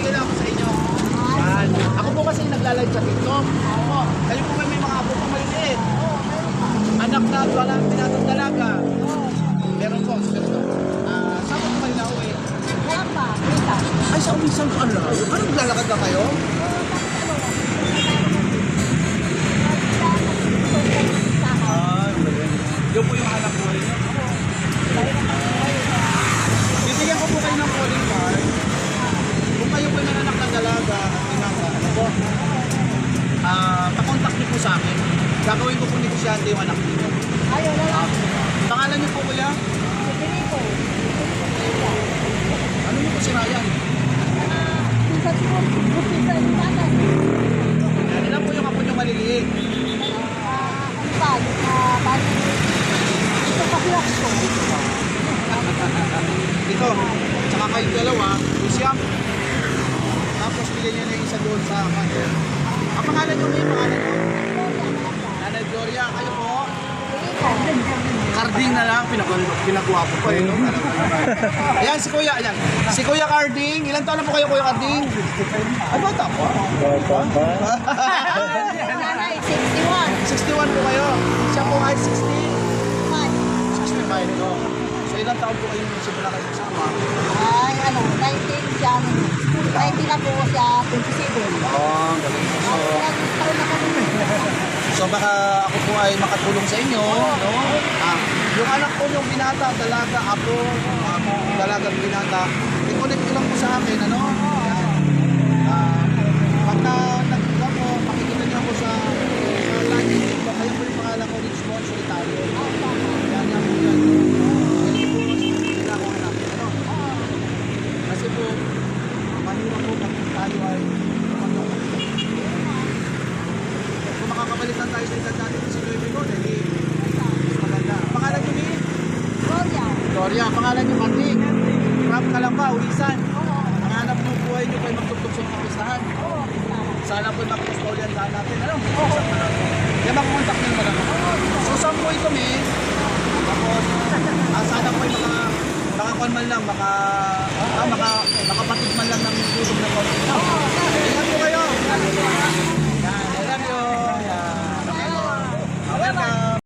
bibigay lang ako sa inyo. Yan. Ako po kasi nagla-live sa TikTok. Opo. Kayo po may mga apo pong maliliit. Anak na wala pinatong dalaga. Meron po. Saan po kayo nauwi? Ay, sa umisang ko ano? Ano naglalakad na kayo? Yung po yung anak ko rin. Bibigyan ko po kayo ng calling card. Kung kayo po may anak na dalaga, ano po, pakontak niyo po sa akin. Gagawin ko po negosyante yung anak niyo. Ayaw na lang. Pangalan niyo po kuya? Federico. Ano niyo po si Ryan? Pinsan ko. Pinsan yung tatay. Yan, ilan po yung apo niyo maliliit? Ano ba? Bali. Ito pa ko. Ito, tsaka kayong dalawa, Luciam. Tapos bigyan niyo na yung isa doon sa akin. Ang pangalan niyo, may pangalan niyo? Nanay Gloria, kayo po? Carding na lang, pinagwapo pa eh. No? Ayan, si Kuya, ayan. Si Kuya Carding, ilan taon na po kayo Kuya Carding? Ay, bata po. Nanay, 61. 61 po kayo. Siya po ay 60. 65. 65 no? So ilang taon po kayo simula kayo kasama? Ay, ano, 19 siya. 19 na po siya, 27. Oh, galing. So baka ako po ay makatulong sa inyo, no? Yung anak ko yung binata, dalaga, apo, dalagang binata, i-connect ko lang po sa akin, ano? Pagka nagkita po, makikita niyo ako sa lagi, kayo po yung pangalan ko, Richmond Solitario. Yan yan po yan. Yan po ang anak, ano? Kasi po, mahirap po pag tayo ay kung makakabalitan tayo sa edad natin sa Nueve ko, dahil maganda. Pangalan nyo ni? Gloria. Gloria, pangalan nyo Martin. Rap ka lang ba, ulisan? Ang hanap ng buhay nyo kayo magtugtog sa mga pistahan. Sana po makapos pa ulit ang daan natin. Ano? Kaya makukontak nyo naman ako. So, saan po ito, may? Tapos, sana po yung makakuan man lang, makapatid man lang ng YouTube ng konti. Ingat po kayo. Yan, I love you. Yan. Welcome.